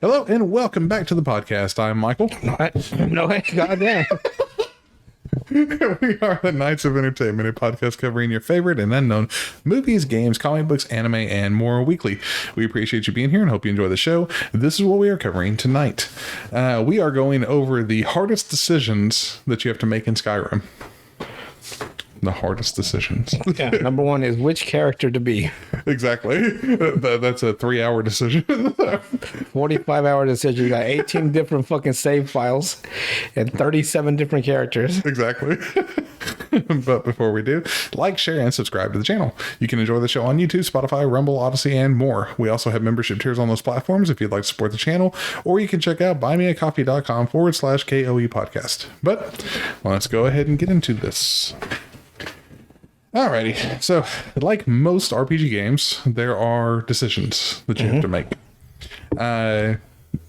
Hello and welcome back to the podcast. I'm Michael. No way, goddamn. We are the Knights of Entertainment, a podcast covering your favorite and unknown movies, games, comic books, anime, and more weekly. We appreciate you being here and hope you enjoy the show. This is what we are covering tonight. We are going over the hardest decisions that you have to make in Skyrim. The hardest decisions. Yeah, number one is which character to be. Exactly. That's a 3-hour decision. 45-hour decision. You got 18 different fucking save files and 37 different characters. Exactly. But before we do, like, share, and subscribe to the channel. You can enjoy the show on YouTube, Spotify, Rumble, Odyssey, and more. We also have membership tiers on those platforms if you'd like to support the channel, or you can check out buymeacoffee.com/KOE podcast. But let's go ahead and get into this. Alrighty, so like most RPG games, there are decisions that you have to make.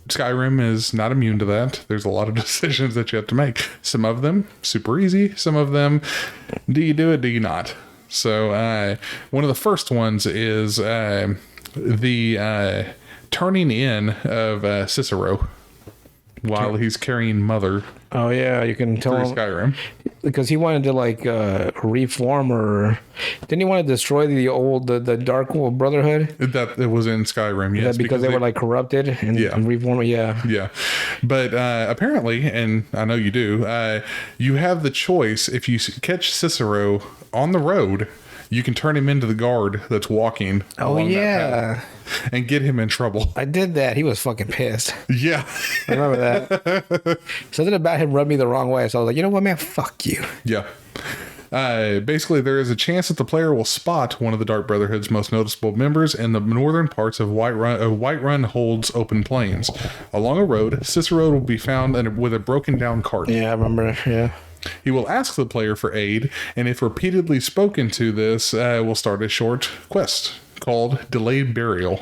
Skyrim is not immune to that. There's a lot of decisions that you have to make. Some of them super easy. Some of them, do you do it? Do you not? So one of the first ones is the turning in of Cicero while he's carrying Mother. Oh yeah, you can tell him Skyrim because he wanted to like reform, or didn't he want to destroy the Dark Brotherhood? That it was in Skyrim, yes, because they were like corrupted and reform. Yeah. But apparently, and I know you do, you have the choice. If you catch Cicero on the road, you can turn him into the guard that's walking. Oh yeah, that path and get him in trouble. I did that. He was fucking pissed. Yeah, I remember that. Something about him rubbed me the wrong way, so I was like, you know what, man, fuck you. Yeah. Basically, there is a chance that the player will spot one of the Dark Brotherhood's most noticeable members in the northern parts of Whiterun holds open plains. Along a road, Cicero will be found with a broken down cart. Yeah, I remember. Yeah. He will ask the player for aid, and if repeatedly spoken to this, will start a short quest called Delayed Burial.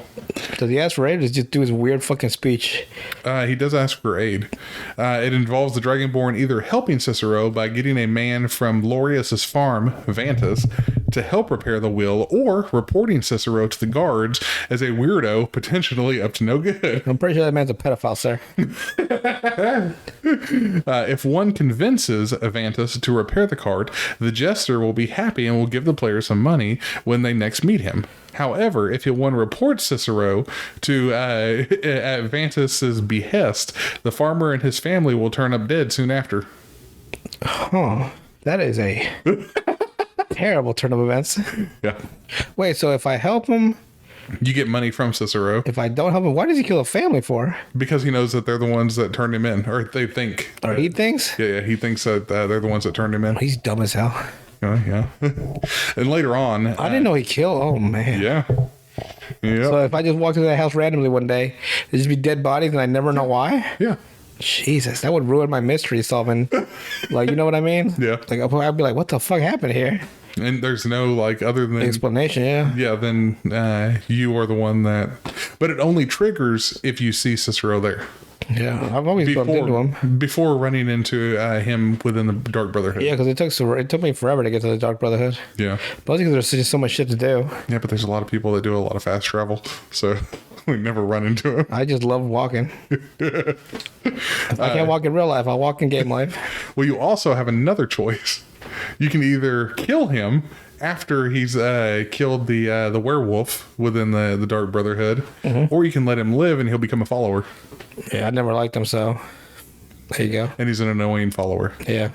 Does he ask for aid or does he just do his weird fucking speech? He does ask for aid. It involves the Dragonborn either helping Cicero by getting a man from Lorius's farm, Vantus, to help repair the wheel, or reporting Cicero to the guards as a weirdo, potentially up to no good. I'm pretty sure that man's a pedophile, sir. If one convinces Vantus to repair the cart, the jester will be happy and will give the player some money when they next meet him. However, if one reports Cicero to at Vantus's behest, the farmer and his family will turn up dead soon after. Huh. That is a terrible turn of events. Yeah. Wait, so if I help him, you get money from Cicero. If I don't help him, why does he kill a family for? Because he knows that they're the ones that turned him in, or they think. Or he thinks? Yeah, he thinks that they're the ones that turned him in. He's dumb as hell. Yeah. And later on, I didn't know he killed. Oh man. Yeah. So if I just walked into that house randomly one day, there'd just be dead bodies and I never know why. Yeah. Jesus, that would ruin my mystery solving. Like, you know what I mean? Yeah. Like I'd be like, what the fuck happened here? And there's no like other than explanation. Yeah. Then you are the one that. But it only triggers if you see Cicero there. Yeah, I've always bumped into him before running into him within the Dark Brotherhood. Yeah, because it took me forever to get to the Dark Brotherhood. Yeah, mostly because there's just so much shit to do. Yeah, but there's a lot of people that do a lot of fast travel, so we never run into him. I just love walking. If I can't walk in real life, I'll walk in game life. Well, you also have another choice. You can either kill him after he's killed the werewolf within the Dark Brotherhood, or you can let him live and he'll become a follower. Yeah, I never liked him, so there you go. And he's an annoying follower. Yeah.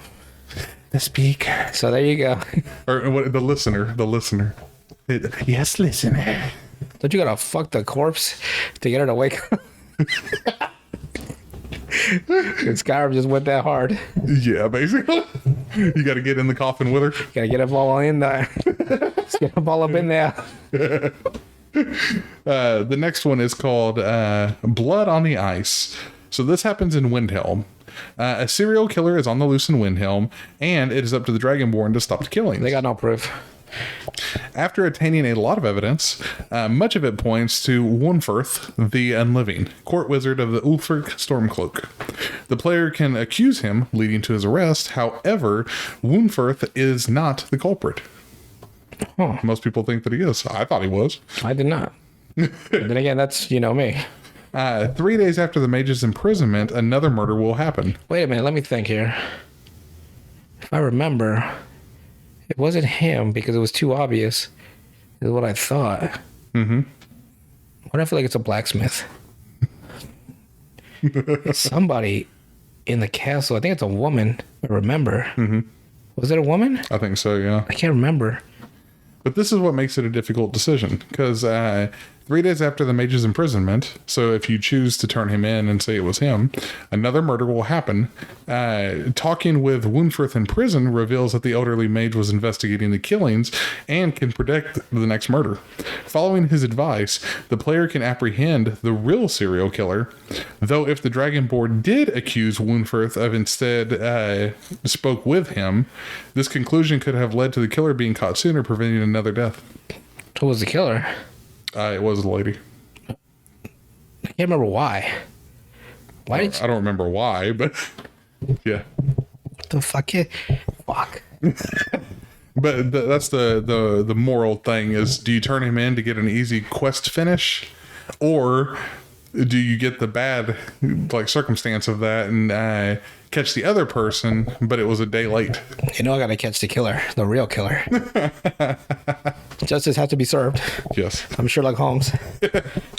The speaker. So there you go. Or what, the listener. Yes, listener. Don't you gotta fuck the corpse to get her to wake up? And Skyrim just went that hard. Yeah, basically. You got to get in the coffin with her. Gotta get them all in there. Let's get them all up in there. The next one is called Blood on the Ice. So this happens in Windhelm. A serial killer is on the loose in Windhelm, and it is up to the Dragonborn to stop the killings. They got no proof. After attaining a lot of evidence, much of it points to Wunferth, the Unliving, court wizard of the Ulfric Stormcloak. The player can accuse him, leading to his arrest. However, Wunferth is not the culprit. Huh. Most people think that he is. I thought he was. I did not. But then again, that's, me. 3 days after the mage's imprisonment, another murder will happen. Wait a minute, let me think here. If I remember, it wasn't him because it was too obvious, is what I thought. Mm-hmm. Why do I feel like it's a blacksmith? It's somebody in the castle. I think it's a woman, I remember. Mm-hmm. Was it a woman? I think so, yeah. I can't remember. But this is what makes it a difficult decision, because 3 days after the mage's imprisonment, so if you choose to turn him in and say it was him, another murder will happen. Talking with Wunferth in prison reveals that the elderly mage was investigating the killings and can predict the next murder. Following his advice, the player can apprehend the real serial killer, though if the Dragonborn did accuse Wunferth of instead spoke with him, this conclusion could have led to the killer being caught sooner, preventing another death. Who was the killer? It was a lady. I can't remember why. Why did I don't remember why, but yeah. What the fuck? Fuck. But that's the moral thing is, do you turn him in to get an easy quest finish, or do you get the bad like circumstance of that and catch the other person, but it was a day late? You know I gotta catch the killer, the real killer. Justice has to be served. Yes. I'm Sherlock Holmes.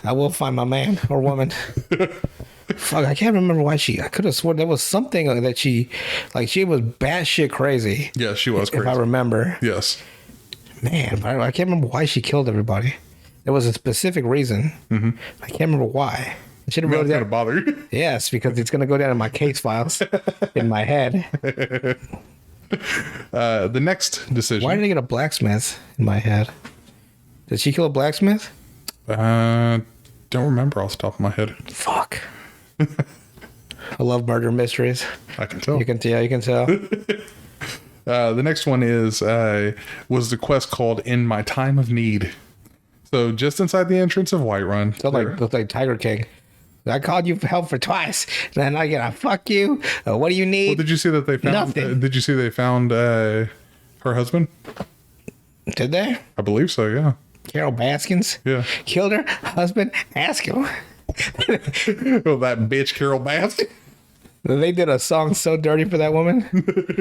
I will find my man or woman. Fuck, I can't remember why I could have sworn there was something that she was batshit crazy. Yeah, she was crazy. If I remember. Yes. Man, but I can't remember why she killed everybody. There was a specific reason. Mm-hmm. I can't remember why. I should have wrote That's that. gonna bother you. Yes, because it's gonna go down in my case files in my head. The next decision. Why did I get a blacksmith in my head? Did she kill a blacksmith? Don't remember off the top of my head. Fuck. I love murder mysteries. I can tell. You can tell. The next one is was the quest called In My Time of Need. So just inside the entrance of Whiterun. So like Tiger King. I called you for help for twice. Then I get a fuck you. What do you need? Well, did you see that they found? Nothing. Did you see they found her husband? Did they? I believe so. Yeah. Carol Baskins? Yeah. Killed her husband? Ask him. Well, that bitch Carol Baskin. They did a song so dirty for that woman.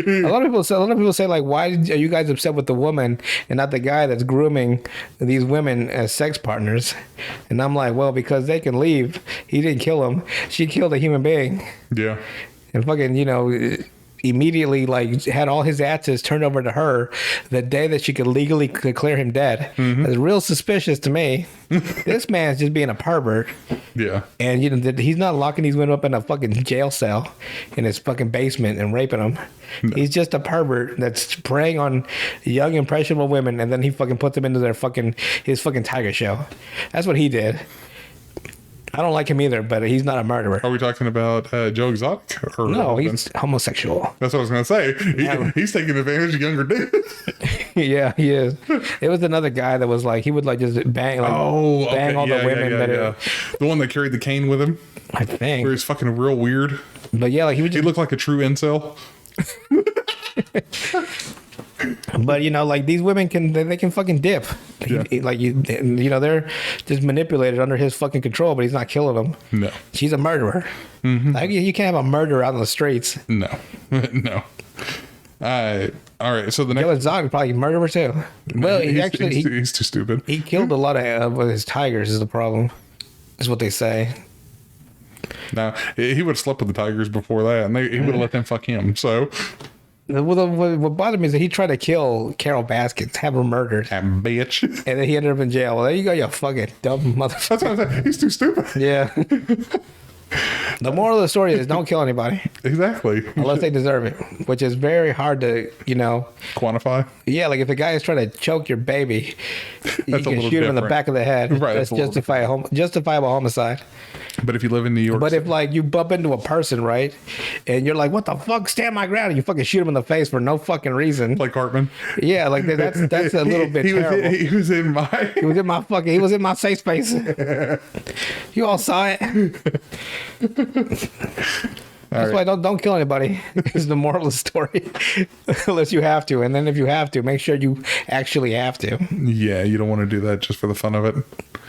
A lot of people say like, why are you guys upset with the woman and not the guy that's grooming these women as sex partners? And I'm like, well, because they can leave. He didn't kill him. She killed a human being. Yeah. And fucking, immediately like had all his assets turned over to her the day that she could legally declare him dead. Mm-hmm. That's real suspicious to me. This man's just being a pervert. Yeah. And he's not locking these women up in a fucking jail cell in his fucking basement and raping them. No. He's just a pervert that's preying on young impressionable women, and then he fucking puts them into his fucking tiger show. That's what he did. I don't like him either, but he's not a murderer. Are we talking about Joe Exotic? No, he's homosexual. That's what I was going to say. He's taking advantage of younger dudes. Yeah, he is. It was another guy that was like, he would like just bang all the women. The one that carried the cane with him? I think. Where he's fucking real weird. But yeah, like he looked like a true incel. But like these women they can fucking dip. Yeah. They're just manipulated under his fucking control, but he's not killing them. No, she's a murderer. Mm-hmm. Like, you can't have a murderer out on the streets. No. All right. So the next Gillen Zog is probably a murderer too. Well, he's too stupid. He killed a lot of his tigers. Is the problem? Is what they say. Now he would have slept with the tigers before that, and he would have let them fuck him. So. What bothered me is that he tried to kill Carol Baskins, have her murdered. That bitch. And then he ended up in jail. Well, there you go, you fucking dumb motherfucker. That's what I'm saying. He's too stupid. Yeah. The moral of the story is don't kill anybody. Exactly. Unless they deserve it, which is very hard to, quantify. Yeah, like if a guy is trying to choke your baby, you can shoot him in the back of the head. Right. That's justifiable homicide. But if you live in New York... But if, like, you bump into a person, right, and you're like, what the fuck, stand my ground, and you fucking shoot him in the face for no fucking reason. Like Cartman? Yeah, like, that's a little bit terrible. He was in my safe space. You all saw it. That's why don't kill anybody is the moral of the story. Unless you have to. And then if you have to, make sure you actually have to. Yeah, you don't want to do that just for the fun of it.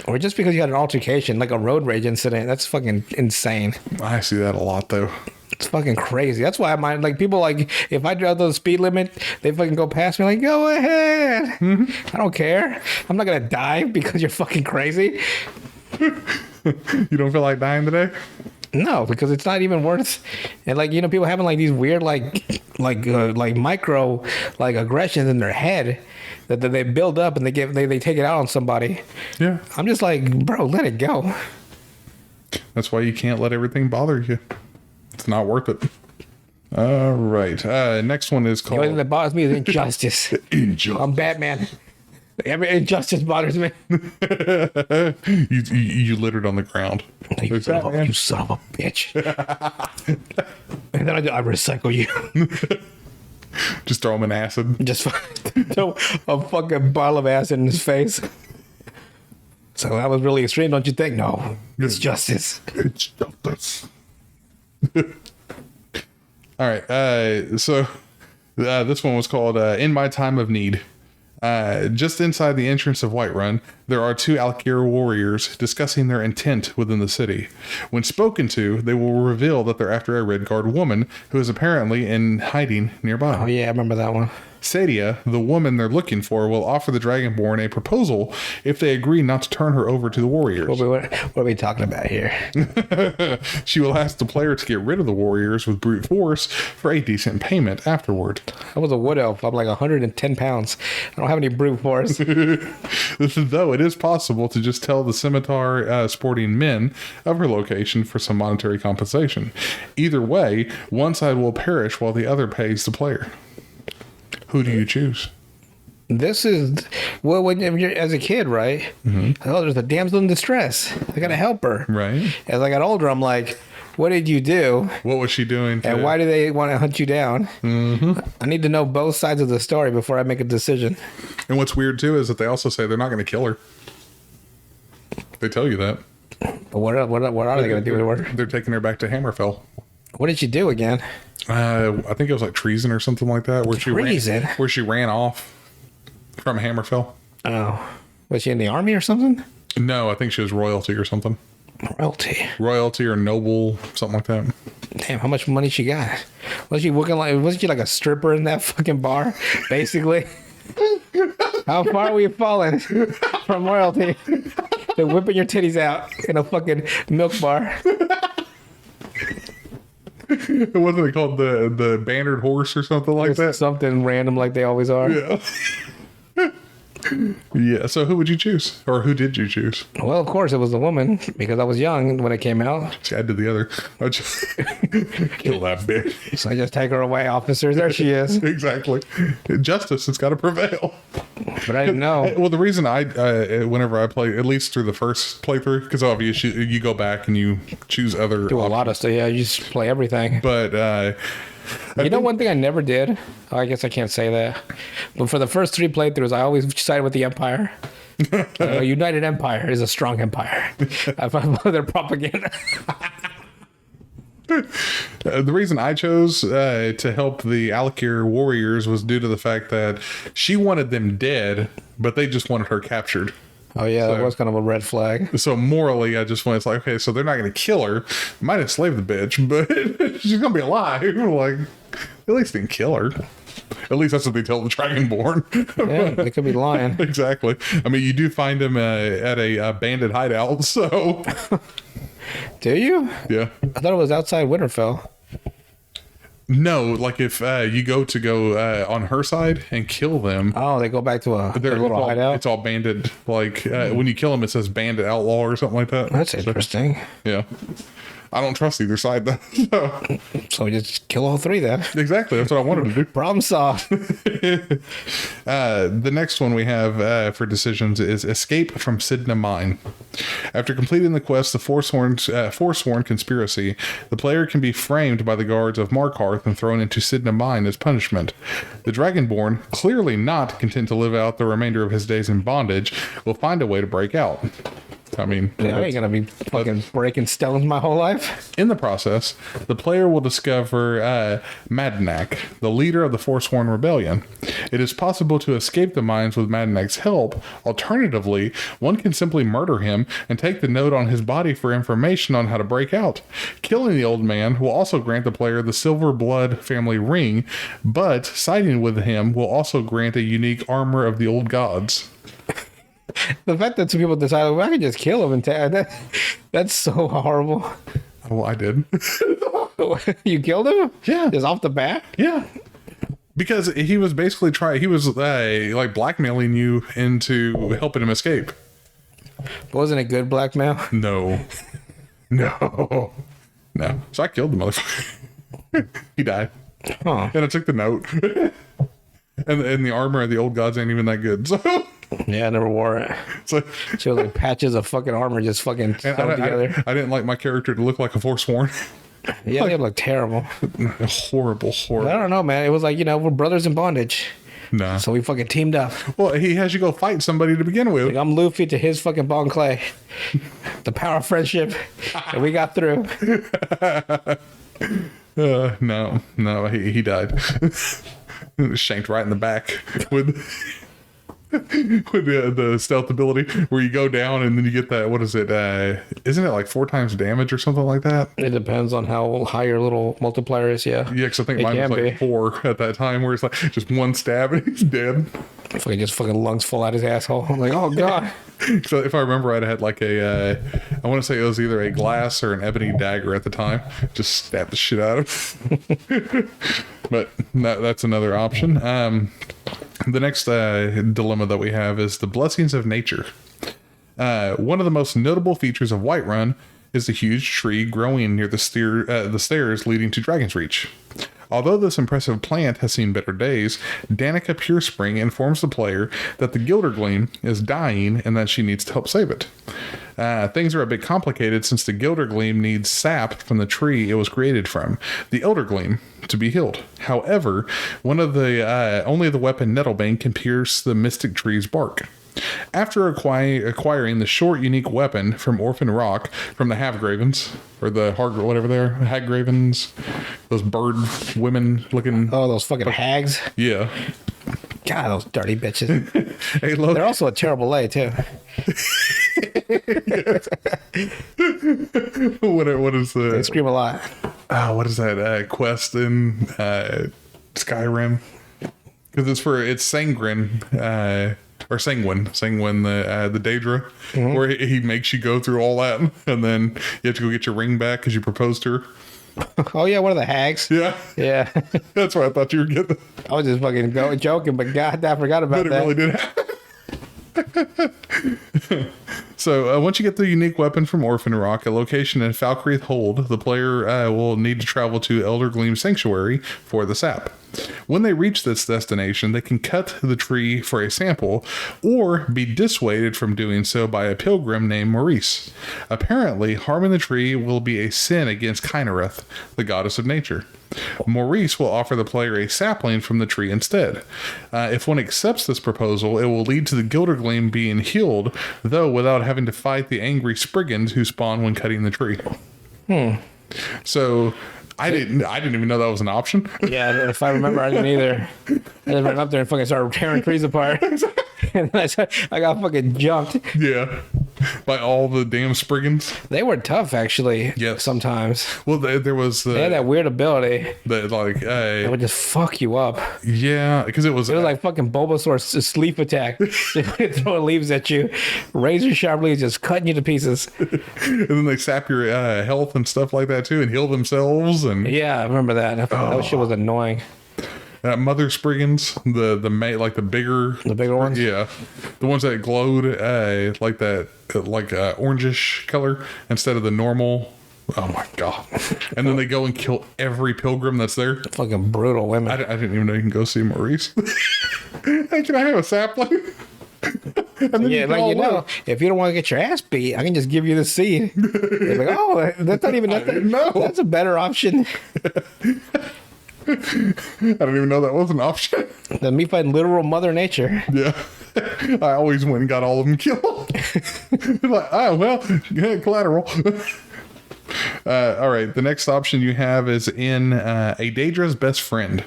Or just because you had an altercation, like a road rage incident. That's fucking insane. I see that a lot, though. It's fucking crazy. That's why I mind, like, people, like, if I drive the speed limit, they fucking go past me, like, go ahead. I don't care. I'm not gonna die because you're fucking crazy. You don't feel like dying today? No, because it's not even worth. And, like, you know, people having, like, these weird, like micro, like, aggressions in their head that they build up and they take it out on somebody. Yeah. I'm just like, bro, let it go. That's why you can't let everything bother you. It's not worth it. All right. Next one is The only thing called that bothers me is injustice. Injustice. I'm Batman. Every injustice bothers me. You littered on the ground. You son of a bitch. And then I recycle you. Just throw him in acid. Just throw a fucking bottle of acid in his face. So that was really extreme, don't you think? No. It's justice. It's justice. All right. So this one was called In My Time of Need. Just inside the entrance of Whiterun, there are two Alkir warriors discussing their intent within the city. When spoken to, they will reveal that they're after a Redguard woman who is apparently in hiding nearby. Oh, yeah, I remember that one. Sadia, the woman they're looking for, will offer the Dragonborn a proposal if they agree not to turn her over to the warriors. What are we talking about here? She will ask the player to get rid of the warriors with brute force for a decent payment afterward. I was a wood elf. I'm like 110 pounds. I don't have any brute force. Though it is possible to just tell the scimitar sporting men of her location for some monetary compensation. Either way, one side will perish while the other pays the player. Who do you choose? This is, well, when you're as a kid, right? Mm-hmm. Oh, there's a damsel in distress. I gotta help her. Right. As I got older, I'm like, what did you do? What was she doing? And why do they want to hunt you down? Mm-hmm. I need to know both sides of the story before I make a decision. And what's weird too is that they also say they're not going to kill her. They tell you that. But what are they going to do with her? They're taking her back to Hammerfell. What did she do again? I think it was like treason or something like that. Where Treason? Where she ran off from Hammerfell. Oh. Was she in the army or something? No, I think she was royalty or something. Royalty or noble, something like that. Damn, how much money she got? Wasn't she like a stripper in that fucking bar, basically? How far were you falling from royalty to whipping your titties out in a fucking milk bar? Wasn't it called the Bannered Horse or something like that? Something random like they always are. Yeah. Yeah, so who would you choose? Or who did you choose? Well, of course, it was the woman, because I was young when it came out. See, I did the other. I just kill that bitch. So I just take her away, officers. There she is. Exactly. Justice has got to prevail. But I didn't know. Well, the reason whenever I play, at least through the first playthrough, because obviously you go back and you choose other Do a options. lot of stuff. Yeah, you just play everything. But you know one thing I never did? Oh, I guess I can't say that. But for the first 3 playthroughs, I always sided with the Empire. A united empire is a strong empire. I find their propaganda. The reason I chose to help the Alkir warriors was due to the fact that she wanted them dead, but they just wanted her captured. Oh, yeah, that was kind of a red flag. So morally, I just went, it's like, okay, so they're not going to kill her. Might enslave the bitch, but she's going to be alive. Like, at least didn't kill her. At least that's what they tell the Dragonborn. Yeah, they could be lying. Exactly. I mean, you do find him at a bandit hideout, so. Do you? Yeah. I thought it was outside Winterfell. No, like if you go on her side and kill them. Oh, they go back to a little hideout? It's all bandit. Like when you kill them, it says bandit outlaw or something like that. That's interesting. Yeah. I don't trust either side though. So we just kill all 3 then. Exactly. That's what I wanted to do. Problem solved. The next one we have for decisions is Escape from Sidna Mine. After completing the quest, the Forsworn Conspiracy, the player can be framed by the guards of Markarth and thrown into Sidna Mine as punishment. The Dragonborn, clearly not content to live out the remainder of his days in bondage, will find a way to break out. I mean, Yeah, I ain't gonna be fucking breaking stones my whole life. in the process, the player will discover Madnak, the leader of the Forsworn Rebellion. It is possible to escape the mines with Madnak's help. Alternatively, one can simply murder him and take the note on his body for information on how to break out. Killing the old man will also grant the player the Silver Blood family ring, but siding with him will also grant a unique armor of the old gods. The fact that some people decided, well, I can just kill him and that's so horrible. Oh, I did. You killed him? Yeah. Just off the bat? Yeah. Because he was basically like blackmailing you into helping him escape. Wasn't it good blackmail? No. No. No. So I killed the motherfucker. He died. Huh. And I took the note. and the armor of the old gods ain't even that good. So Yeah, I never wore it. so So like patches of fucking armor just fucking sewn together. I didn't like my character to look like a Forsworn. Yeah, they look terrible. Horrible. I don't know, man. It was like, we're brothers in bondage. Nah. So we fucking teamed up. Well, he has you go fight somebody to begin with. Like, I'm Luffy to his fucking Bon Clay. The power of friendship. And we got through. No, he died. Shanked right in the back with the stealth ability where you go down and then you get that, what is it? Isn't it like 4 times damage or something like that? It depends on how high your little multiplier is, yeah. Yeah, because I think It mine was can like be. 4 at that time where it's like just one stab and he's dead. Fucking lungs full out his asshole. I'm like, oh god. So if I remember right, I had like I want to say it was either a glass or an ebony dagger at the time. Just stabbed the shit out of him. But that's another option. The next dilemma that we have is the blessings of nature. One of the most notable features of Whiterun is the huge tree growing near the stairs leading to Dragon's Reach. Although this impressive plant has seen better days, Danica Purespring informs the player that the Gildergleam is dying and that she needs to help save it. Things are a bit complicated since the Gildergleam needs sap from the tree it was created from, the Eldergleam, to be healed. However, only the weapon Nettlebane can pierce the mystic tree's bark. After acquiring the short, unique weapon from Orphan Rock from the Havgravens, or the whatever they're, Hagravens, those bird women looking. Oh, those fucking hags. Yeah. God, those dirty bitches. Hey, look. They're also a terrible lay, too. What is They the? scream a lot. What is that quest in Skyrim? Because it's Sangren. Or Sanguine, the Daedra, where he makes you go through all that, and then you have to go get your ring back because you proposed to her. Oh, yeah, one of the hags. Yeah, Yeah. that's what I thought you were getting. I was just fucking joking, but God, I forgot about But it that. really did happen. So once you get the unique weapon from Orphan Rock, a location in Falkreath Hold, the player will need to travel to Eldergleam Sanctuary for the sap. When they reach this destination, they can cut the tree for a sample or be dissuaded from doing so by a pilgrim named Maurice. Apparently, harming the tree will be a sin against Kynareth, the goddess of nature. Maurice will offer the player a sapling from the tree instead. If one accepts this proposal, it will lead to the Gildergleam being healed, though without having to fight the angry Spriggans who spawn when cutting the tree. So I didn't even know that was an option. Yeah, if I remember, I didn't either. I just ran up there and fucking started tearing trees apart. And then I got fucking jumped. Yeah. By all the damn Spriggans. They were tough, actually. Yes. Sometimes. Well, there was They had that weird ability. that like It would just fuck you up. yeah, because it was like fucking Bulbasaur's sleep attack. They would throw leaves at you. Razor sharp leaves just cutting you to pieces. and then they sap your health and stuff like that too, and heal themselves. And Yeah, I remember that. That shit was annoying. Mother Spriggans, like the bigger ones? yeah, the ones that glowed like that orangish color instead of the normal. Oh my god! And then they go and kill every pilgrim that's there. Fucking brutal women. I didn't even know you can go see Maurice. Hey, can I have a sapling? And then Yeah, can all live. if you don't want to get your ass beat, I can just give you the seed. They're like, oh, that's not even nothing. know. That's a better option I didn't even know that was an option. than me fighting literal Mother Nature. Yeah. I always went and got all of them killed. Like, oh, well, yeah, collateral. All right. The next option you have is in A Daedra's Best Friend.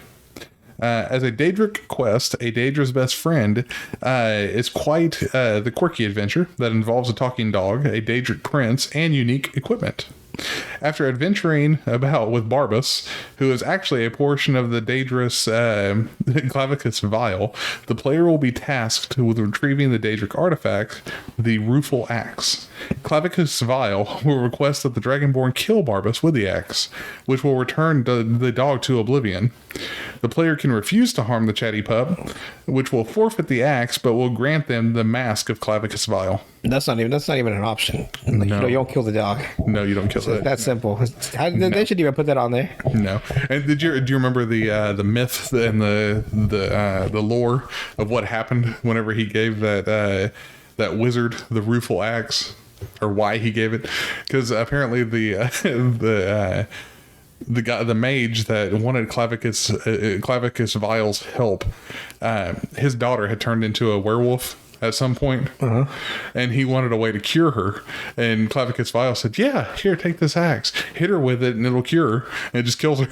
As a Daedric quest, A Daedra's Best Friend is quite the quirky adventure that involves a talking dog, a Daedric prince, and unique equipment. After adventuring about with Barbas, who is actually a portion of the Daedrus Clavicus Vial, the player will be tasked with retrieving the Daedric artifact, the Rueful Axe. Clavicus Vial will request that the Dragonborn kill Barbas with the axe, which will return the dog to oblivion. The player can refuse to harm the chatty pup, which will forfeit the axe, but will grant them the mask of Clavicus Vial. That's not even an option. Like, No. you don't kill the dog. No, you don't kill it. That's simple. They should even put that on there. No. And do you remember the myth and the lore of what happened whenever he gave that wizard the rueful axe, or why he gave it? Because apparently the mage that wanted Clavicus Vial's help, his daughter had turned into a werewolf at some point, and he wanted a way to cure her, and Clavicus Vial said, yeah, here, take this axe, hit her with it and it'll cure her, and it just kills her.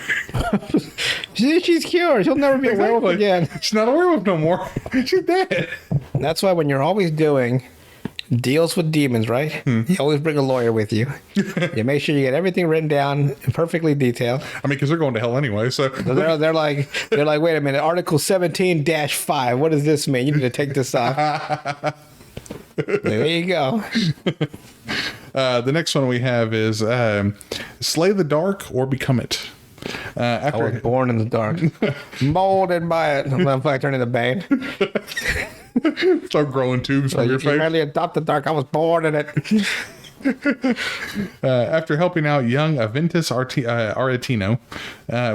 She's cured. She'll never be a werewolf again. She's not a werewolf no more. She's dead. That's why when you're always doing deals with demons, right? You always bring a lawyer with you. You make sure you get everything written down, perfectly detailed. I mean, because they're going to hell anyway, so They're like, wait a minute, Article 17-5. What does this mean? You need to take this off. There you go. The next one we have is Slay the Dark or Become It. I was born in the dark, molded by it. I'm like turning into Bane. Start growing tubes from your You face. barely adopt the dark. I was born in it. After helping out young Aventus Aretino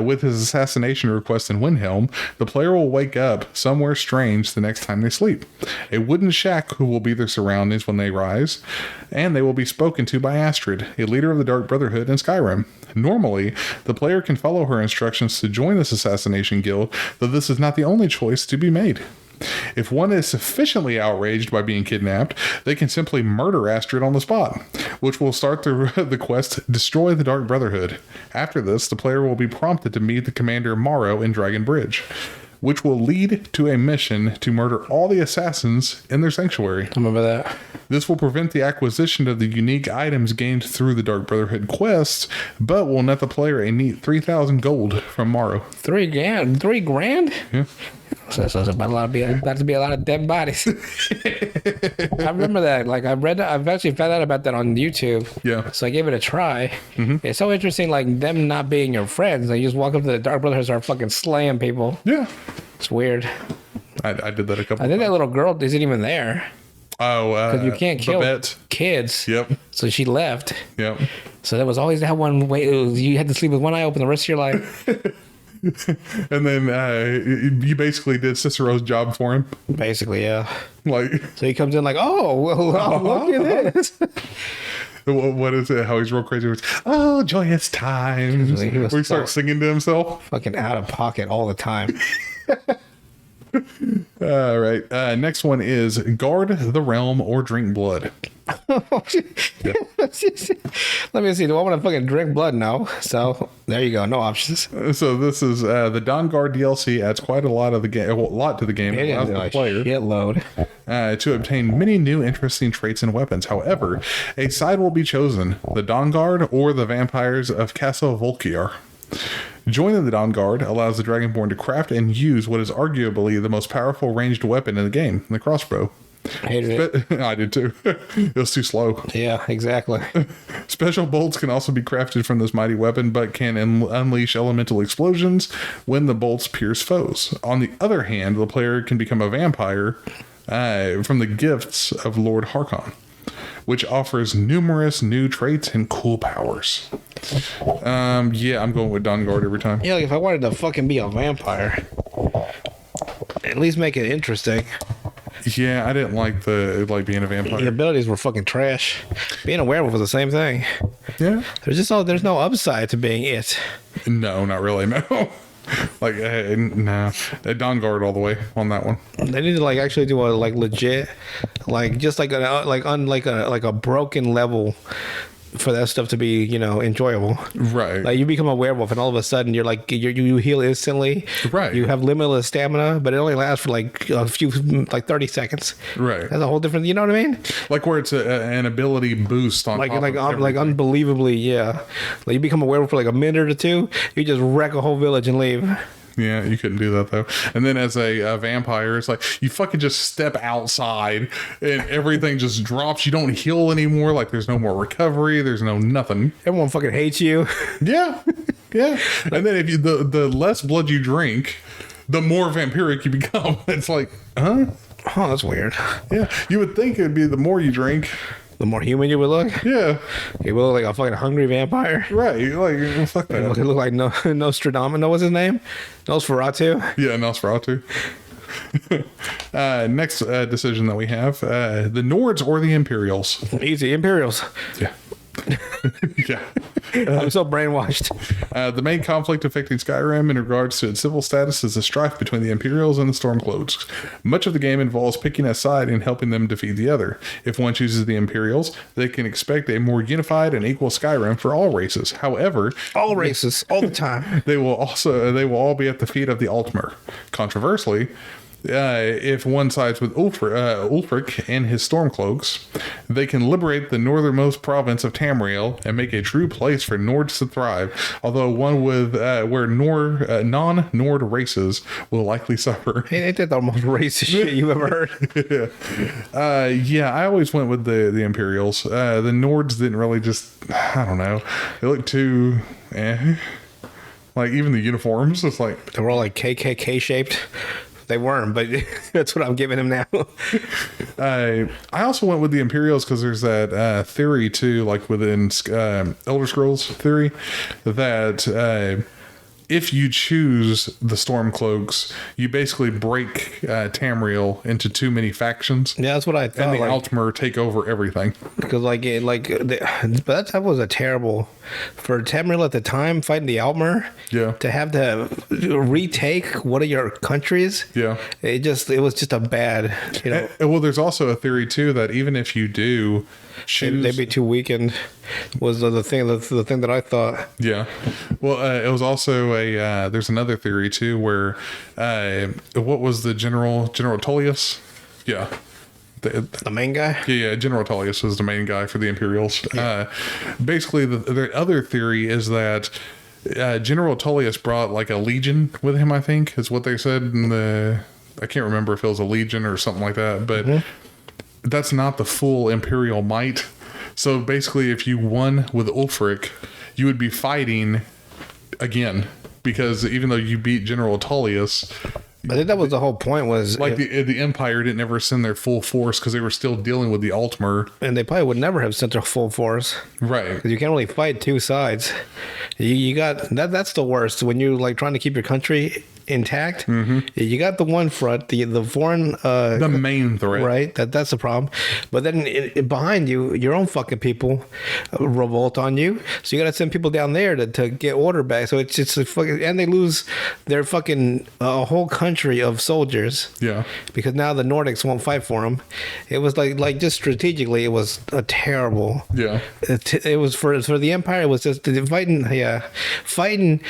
with his assassination request in Windhelm, the player will wake up somewhere strange the next time they sleep. A wooden shack will be their surroundings when they rise, and they will be spoken to by Astrid, a leader of the Dark Brotherhood in Skyrim. Normally, the player can follow her instructions to join this assassination guild, though this is not the only choice to be made. If one is sufficiently outraged by being kidnapped, they can simply murder Astrid on the spot, which will start the quest Destroy the Dark Brotherhood. After this, the player will be prompted to meet the commander Morrow in Dragon Bridge, which will lead to a mission to murder all the assassins in their sanctuary. I remember that. This will prevent the acquisition of the unique items gained through the Dark Brotherhood quests, but will net the player a neat 3,000 gold from Morrow. $3 grand? Yeah. So it's about to be a lot of dead bodies. I remember that. Like I've actually found out about that on YouTube. Yeah. So I gave it a try. It's so interesting, like them not being your friends. Like you just walk up to the Dark Brotherhood and start fucking slaying people. Yeah. It's weird. I did that a couple I think times. that little girl isn't even there. Oh, Because you can't kill Babette. kids. Yep. So she left. Yep. So there was always that one way. You had to sleep with one eye open the rest of your life. And then you basically did Cicero's job for him. Basically, yeah. Like, So he comes in like, oh, well, look at this. what is it? How he's real crazy. Oh, joyous times. He was Where he starts singing to himself. Fucking out of pocket all the time. All right. Next one is Guard the Realm or Drink Blood. Let me see. Do I want to fucking drink blood? No. So there you go. No options. So this is the Dawnguard DLC adds quite a lot of the game, a lot to the game. It Allows is the like player shitload. to obtain many new interesting traits and weapons. However, a side will be chosen: the Dawnguard or the Vampires of Castle Volkiar. Joining the Dawnguard allows the Dragonborn to craft and use what is arguably the most powerful ranged weapon in the game, the crossbow. Hated it. I did too. It was too slow. Yeah, exactly. Special bolts can also be crafted from this mighty weapon, but can unleash elemental explosions when the bolts pierce foes. On the other hand, the player can become a vampire from the gifts of Lord Harkon, which offers numerous new traits and cool powers. Yeah, I'm going with Dawnguard every time. Yeah, like if I wanted to fucking be a vampire, at least make it interesting. Yeah, I didn't like being a The vampire. abilities were fucking trash. Being a werewolf was the same thing. Yeah. There's no upside to being it. No, not really. No. Like, nah, Dawn Guard all the way on that one. They need to like actually do a like legit, like just like a like a broken level for that stuff to be, you know, enjoyable. Right. Like you become a werewolf and all of a sudden you're like you heal instantly. Right. You have limitless stamina, but it only lasts for like a few, like 30 seconds. Right. That's a whole different, you know what I mean? Like where it's an ability boost on Like top like of like everything. unbelievably, yeah. Like you become a werewolf for like a minute or two, you just wreck a whole village and leave. Yeah, you couldn't do that though. And then as a vampire, it's like you fucking just step outside and everything just drops. You don't heal anymore. Like there's no more recovery. There's no nothing. Everyone fucking hates you. Yeah, yeah. And then if you the less blood you drink, the more vampiric you become. It's like, huh? Oh, that's weird. Yeah, you would think it'd be the more you drink. The more human you would look, Yeah, you would look like a fucking hungry vampire. right. Like well, fuck that. It look like Nostradamus. No, what's his name? Nosferatu. Yeah, Nosferatu. Next decision that we have: the Nords or the Imperials. Easy Imperials. Yeah. Yeah. I'm so brainwashed. The main conflict affecting Skyrim in regards to its civil status is the strife between the Imperials and the Stormcloaks. Much of the game involves picking a side and helping them defeat the other. If one chooses the Imperials, they can expect a more unified and equal Skyrim for all races. However, All races, all the time. they will all be at the feet of the Altmer. Controversially, if one sides with Ulfric and his Stormcloaks, they can liberate the northernmost province of Tamriel and make a true place for Nords to thrive, although one with where non-Nord races will likely suffer. Ain't that the most racist shit you ever heard? Yeah, I always went with the Imperials. The Nords didn't really just, I don't know, they look too like even the uniforms, it's like They were all like KKK shaped. They weren't, but that's what I'm giving them now. I also went with the Imperials because there's that theory too, like within Elder Scrolls theory, that if you choose the Stormcloaks, you basically break Tamriel into too many factions, Yeah, that's what I and thought. the Like, Altmer take over everything. because but that was a terrible for Tamriel at the time fighting the Altmer. Yeah. To have to retake one of your countries. Yeah. It was just a bad, you know. Well, there's also a theory too that even if you do choose, They'd be too weakened. Was the thing that I thought. yeah. Well, it was also a. There's another theory too where, what was the General Tullius? Yeah. The main guy. Yeah, General Tullius was the main guy for the Imperials. Basically, the other theory is that General Tullius brought like a legion with him. I think is what they said in the. I can't remember if it was a legion or something like that, but that's not the full Imperial might. So basically, if you won with Ulfric, you would be fighting again because even though you beat General Tullius. I think that was the whole point. Was Like the Empire didn't ever send their full force because they were still dealing with the Altmer. and they probably would never have sent their full force. Right. Because you can't really fight two sides. You got that. That's the worst when you're like trying to keep your country intact. You got the one front, the foreign, The main threat. right? That's the problem. But then behind you, your own fucking people revolt on you. So you got to send people down there to get order back. So it's just a fucking, and they lose their fucking a whole country of soldiers. Yeah. Because now the Nordics won't fight for them. It was like just strategically, it was a terrible. Yeah. It was for the Empire. It was just fighting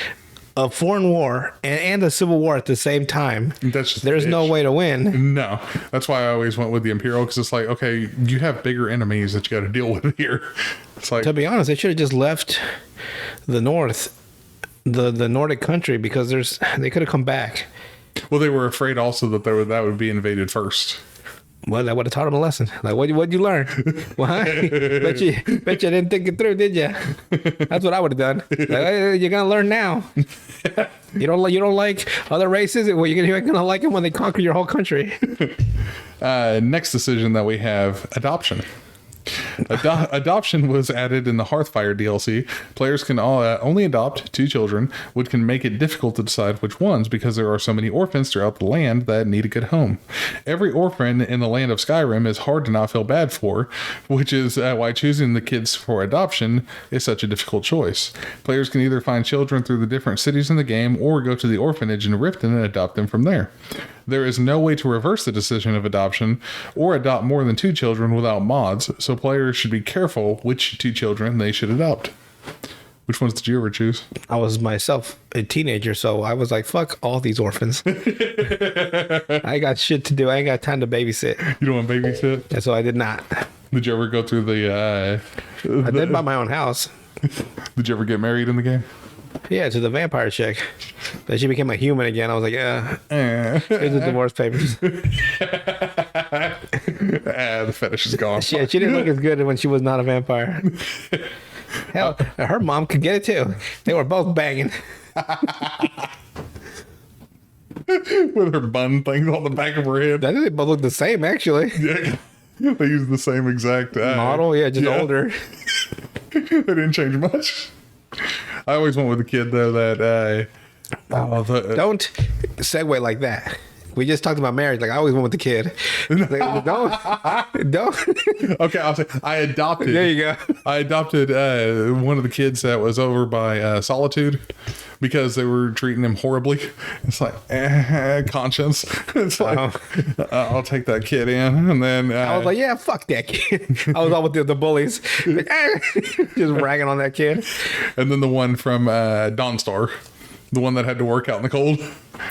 a foreign war and a civil war at the same time. That's just There's no bitch. way to win. No. That's why I always went with the Imperial because it's like, okay, you have bigger enemies that you got to deal with here. It's like, To be honest, they should have just left the North, the Nordic country, because they could have come back. well, they were afraid also that that would be invaded first. Well, that would have taught them a lesson. Like, what'd you learn? Well, bet you didn't think it through, did you? That's what I would have done. Like, hey, you're gonna learn now. You don't like other races. Well, you're gonna like them when they conquer your whole country. Next decision that we have: adoption. Adoption was added in the Hearthfire DLC. Players can only adopt 2 children, which can make it difficult to decide which ones because there are so many orphans throughout the land that need a good home. Every orphan in the land of Skyrim is hard to not feel bad for, which is why choosing the kids for adoption is such a difficult choice. Players can either find children through the different cities in the game or go to the orphanage in Riften and adopt them from there. There is no way to reverse the decision of adoption or adopt more than 2 children without mods, so players should be careful which 2 children they should adopt. Which ones did you ever choose? I was myself a teenager, so I was like, fuck all these orphans. I got shit to do. I ain't got time to babysit. You don't want to babysit? And so I did not. Did you ever go through I did buy my own house. Did you ever get married in the game? Yeah, to the vampire chick. Then she became a human again. I was like, yeah. Here's the divorce papers. The fetish is gone. She didn't look as good when she was not a vampire. Hell, her mom could get it too. They were both banging. With her bun things on the back of her head. I think they both look the same, actually. Yeah, they use the same exact model. Yeah, just older. They didn't change much. I always went with the kid though that don't segue like that. We just talked about marriage. Like I always went with the kid. Like, don't. Okay, I'll say I adopted. There you go. I adopted one of the kids that was over by Solitude because they were treating him horribly. It's like conscience. It's like I'll take that kid in, and then I was like, yeah, fuck that kid. I was all with the bullies, like, just ragging on that kid. And then the one from Dawnstar, the one that had to work out in the cold.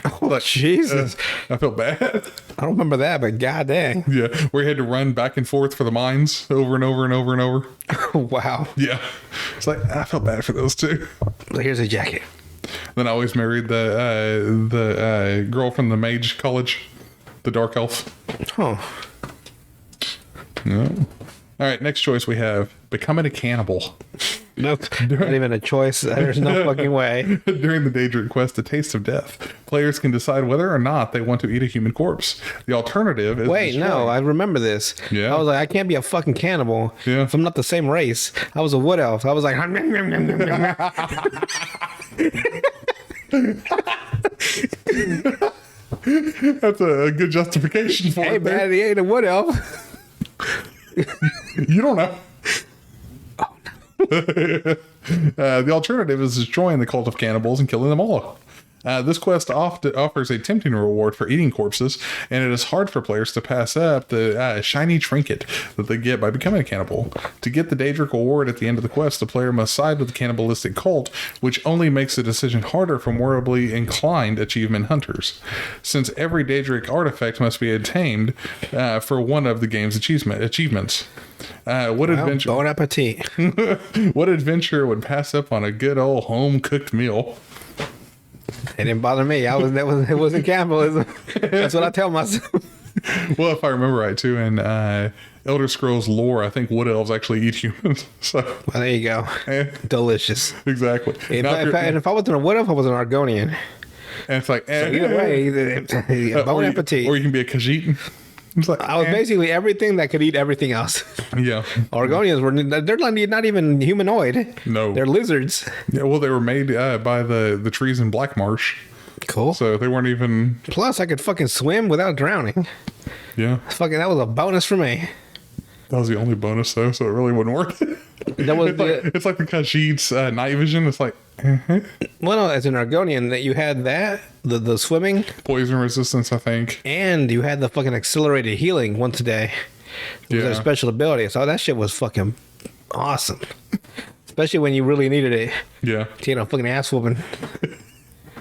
Oh, like, Jesus. I felt bad. I don't remember that, but god dang. Yeah, where he had to run back and forth for the mines over and over and over and over. Wow. Yeah. It's like, I felt bad for those two. Well, here's a jacket. Then I always married the girl from the mage college, the dark elf. Oh. Yeah. All right, next choice we have becoming a cannibal. Nope. Not even a choice. There's no fucking way. During the Daedric quest, The Taste of Death, players can decide whether or not they want to eat a human corpse. The alternative is... Wait, no, I remember this. Yeah. I was like, I can't be a fucking cannibal if I'm not the same race. I was a wood elf. I was like... That's a good justification for it. Hey, man, he ain't a wood elf. You don't know. The alternative is destroying the cult of cannibals and killing them all. This quest offers a tempting reward for eating corpses, and it is hard for players to pass up the shiny trinket that they get by becoming a cannibal. To get the Daedric reward at the end of the quest, the player must side with the cannibalistic cult, which only makes the decision harder for morally inclined achievement hunters, since every Daedric artifact must be attained for one of the game's achievements. Adventure? Bon appetit. What adventurer would pass up on a good old home cooked meal? It didn't bother me. It wasn't cannibalism. That's what I tell myself. Well, if I remember right, too, in Elder Scrolls lore, I think wood elves actually eat humans. So, well, there you go. Delicious. Exactly. If I wasn't a wood elf, I was an Argonian. And it's like, so either way, bon appetit. Or you can be a Khajiit. Like, I was basically everything that could eat everything else. Yeah. Argonians they're not even humanoid. No. They're lizards. Yeah, well, they were made by the trees in Black Marsh. Cool. So they weren't even... Plus, I could fucking swim without drowning. Yeah. That was a bonus for me. That was the only bonus, though, so it really wouldn't work. It's like the Khajiit's night vision. It's like... Well, no, as an Argonian, that you had that, the swimming. Poison resistance, I think. And you had the fucking accelerated healing once a day. With their special ability. So that shit was fucking awesome. Especially when you really needed it. Yeah. To get a fucking ass whooping.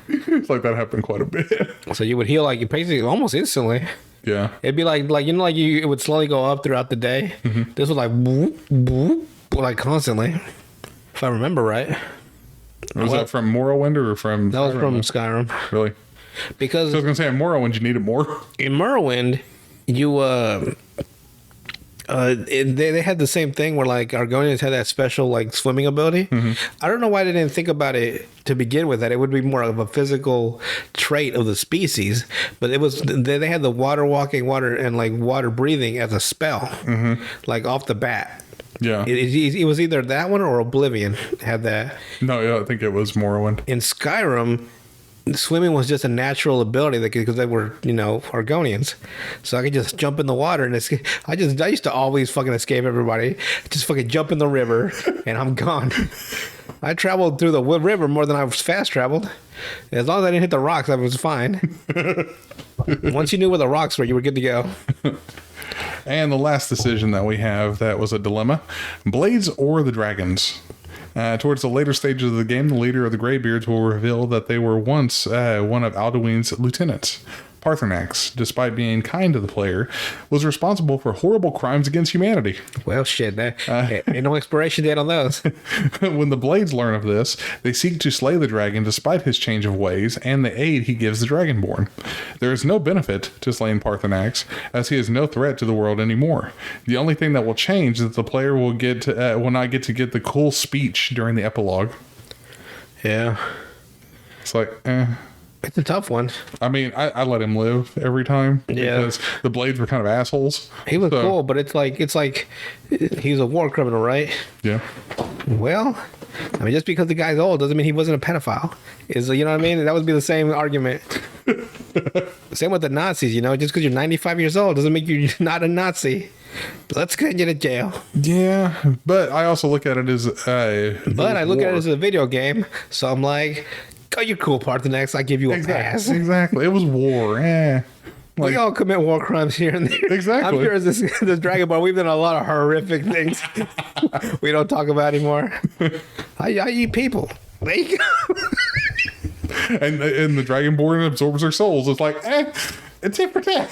It's like that happened quite a bit. So you would heal like you basically almost instantly. Yeah. It'd be like it would slowly go up throughout the day. Mm-hmm. This was like boop, boop, like constantly. If I remember right. Was that from Morrowind or from... That was from Skyrim. Really? Because... So I was going to say, in Morrowind, you needed more. In Morrowind, you... they had the same thing where like Argonians had that special like swimming ability. Mm-hmm. I don't know why they didn't think about it to begin with, that it would be more of a physical trait of the species, but it was they had the water walking, water and like water breathing as a spell, mm-hmm. like off the bat. Yeah. It was either that one or Oblivion had that. No, yeah, I think it was Morrowind. In Skyrim, swimming was just a natural ability because they were, Argonians. So I could just jump in the water and escape. I used to always fucking escape everybody. Just fucking jump in the river and I'm gone. I traveled through the river more than I was fast traveled. As long as I didn't hit the rocks, I was fine. Once you knew where the rocks were, you were good to go. And the last decision that we have that was a dilemma: blades or the dragons. Towards the later stages of the game, the leader of the Greybeards will reveal that they were once one of Alduin's lieutenants. Paarthurnax, despite being kind to the player, was responsible for horrible crimes against humanity. Well, shit, ain't no expiration date on those. When the Blades learn of this, they seek to slay the dragon despite his change of ways and the aid he gives the Dragonborn. There is no benefit to slaying Paarthurnax, as he is no threat to the world anymore. The only thing that will change is that the player will not get to get the cool speech during the epilogue. Yeah. It's like, It's a tough one. I mean, I let him live every time because the Blades were kind of assholes. He was cool, but it's like he's a war criminal, right? Yeah. Well, I mean, just because the guy's old doesn't mean he wasn't a pedophile. You know what I mean? That would be the same argument. Same with the Nazis, just because you're 95 years old doesn't make you not a Nazi. Let's get you to jail. Yeah, but I also look at it as But I look at it as a video game, so I'm like, oh, you're cool, Paarthurnax. I give you a pass. Exactly. It was war. We all commit war crimes here and there. Exactly. I'm sure this Dragonborn, we've done a lot of horrific things we don't talk about anymore. I eat people. There you go. and the Dragonborn absorbs their souls. It's like, it's it for that.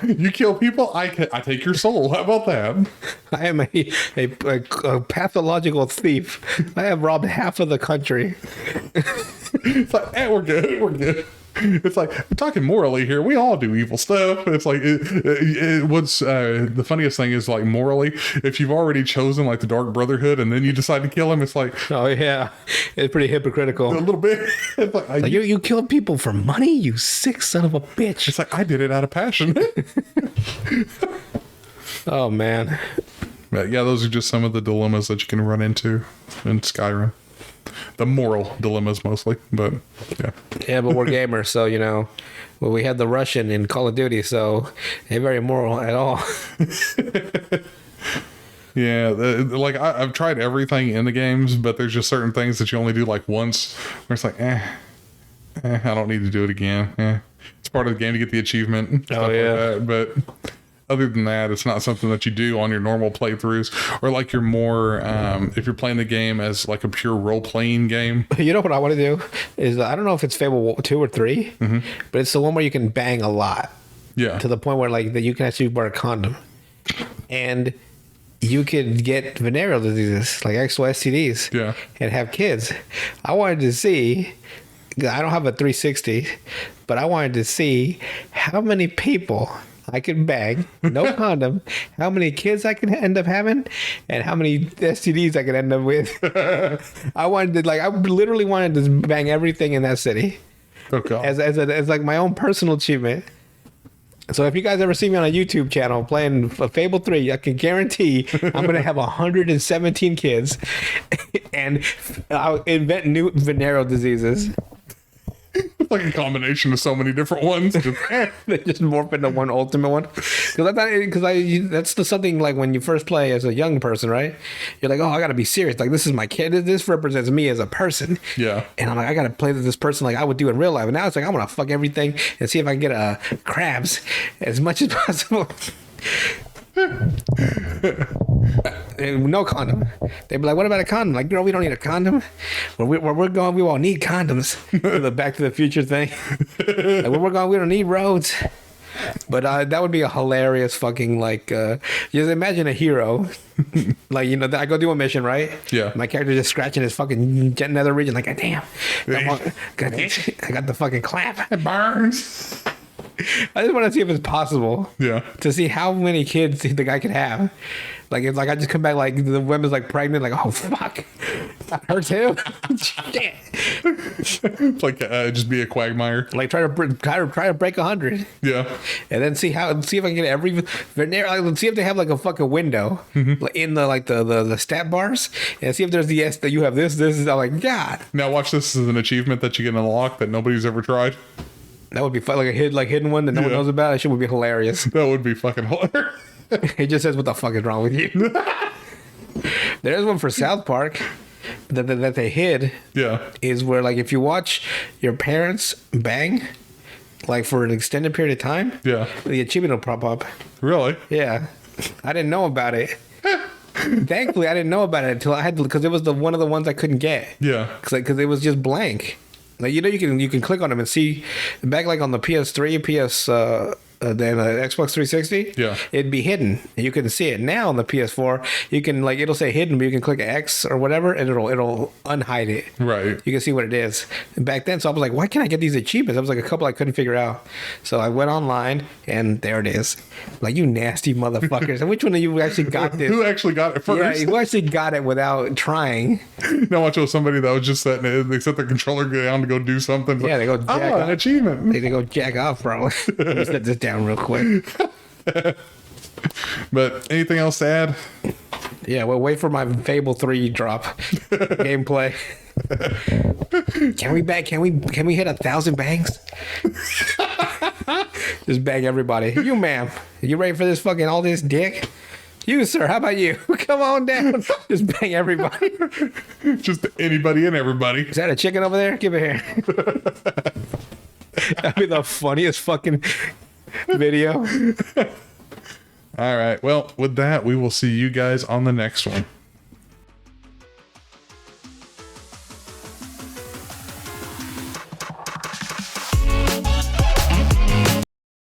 You kill people, I take your soul. How about that? I am a pathological thief. I have robbed half of the country. It's like, we're good. It's like, we're talking morally here. We all do evil stuff. It's like, what's the funniest thing is, like, morally, if you've already chosen, like, the Dark Brotherhood and then you decide to kill him, it's like, oh, yeah. It's pretty hypocritical. A little bit. It's like, you killed people for money, you sick son of a bitch. It's like, I did it out of passion. Oh, man. But yeah, those are just some of the dilemmas that you can run into in Skyrim. The moral dilemmas mostly, but yeah. Yeah, but we're gamers, so well, we had the Russian in Call of Duty, so ain't very moral at all. Yeah, like I've tried everything in the games, but there's just certain things that you only do like once, where it's like, I don't need to do it again. It's part of the game to get the achievement. Oh yeah, like that, but. Other than that, it's not something that you do on your normal playthroughs, or like you're more, if you're playing the game as like a pure role-playing game. You know what I want to do is, I don't know if it's Fable 2 or 3, but it's the one where you can bang a lot. Yeah. To the point where like that you can actually wear a condom. And you could get venereal diseases, like actual STDs. Yeah. And have kids. I wanted to see, I don't have a 360, but I wanted to see how many people I could bang, no condom, how many kids I could end up having, and how many STDs I could end up with. I literally wanted to bang everything in that city. Okay. As like my own personal achievement. So if you guys ever see me on a YouTube channel playing Fable 3, I can guarantee I'm going to have 117 kids and I'll invent new venereal diseases. It's like a combination of so many different ones. They just morph into one ultimate one. Because that's something like when you first play as a young person, right? You're like, oh, I got to be serious. Like, this is my kid. This represents me as a person. Yeah. And I'm like, I got to play with this person like I would do in real life. And now it's like, I want to fuck everything and see if I can get crabs as much as possible. No condom. They'd be like, what about a condom? Like, girl, we don't need a condom. Where we're going, we won't need condoms. The Back to the Future thing. Like, where we're going, we don't need roads. But that would be a hilarious fucking, like, just imagine a hero. Like, I go do a mission, right? Yeah. My character just scratching his fucking nether region. Like, damn. I got the fucking clap. It burns. I just want to see if it's possible. Yeah. To see how many kids the guy could have. Like, it's like I just come back, like, the woman's like pregnant, like, oh fuck. Her too. Shit. Like just be a quagmire. Like try to break 100. Yeah. And then see if I can get every like, see if they have like a fucking window like in the stat bars, and see if there's the that you have this. I'm like, God. Now watch this as an achievement that you can unlock that nobody's ever tried. That would be fun, like a hidden one that no one knows about. That shit would be hilarious. That would be fucking hilarious. It just says, "What the fuck is wrong with you?" There's one for South Park that they hid. Yeah. Is where like if you watch your parents bang, like for an extended period of time, Yeah. the achievement will pop up. Really? Yeah, I didn't know about it. Thankfully, I didn't know about it until I had to, because it was one of the ones I couldn't get. Yeah. Because it was just blank. Like, you know, you can click on them and see back like on the PS3, then Xbox 360. Yeah. It'd be hidden and you couldn't see it. Now on the PS4, you can like it'll say hidden, but you can click X or whatever, and it'll unhide it. Right. You can see what it is. And back then, so I was like, why can't I get these achievements? I was like a couple I couldn't figure out. So I went online and there it is. Like, you nasty motherfuckers. And which one of you actually got this? Who actually got it first? Yeah, who actually got it without trying? Now watch with somebody that was just setting they set the controller down to go do something. Yeah, they go jack an off. achievement. They go jack off, bro. Let me set this down real quick. But anything else to add? Yeah, well, wait for my Fable 3 drop gameplay. Can we hit 1,000 bangs? Just bang everybody. You, ma'am, you ready for this fucking all this dick? You, sir, how about you? Come on down. Just bang everybody. Just anybody and everybody. Is that a chicken over there? Give it here. That'd be the funniest fucking video. All right. Well, with that, we will see you guys on the next one.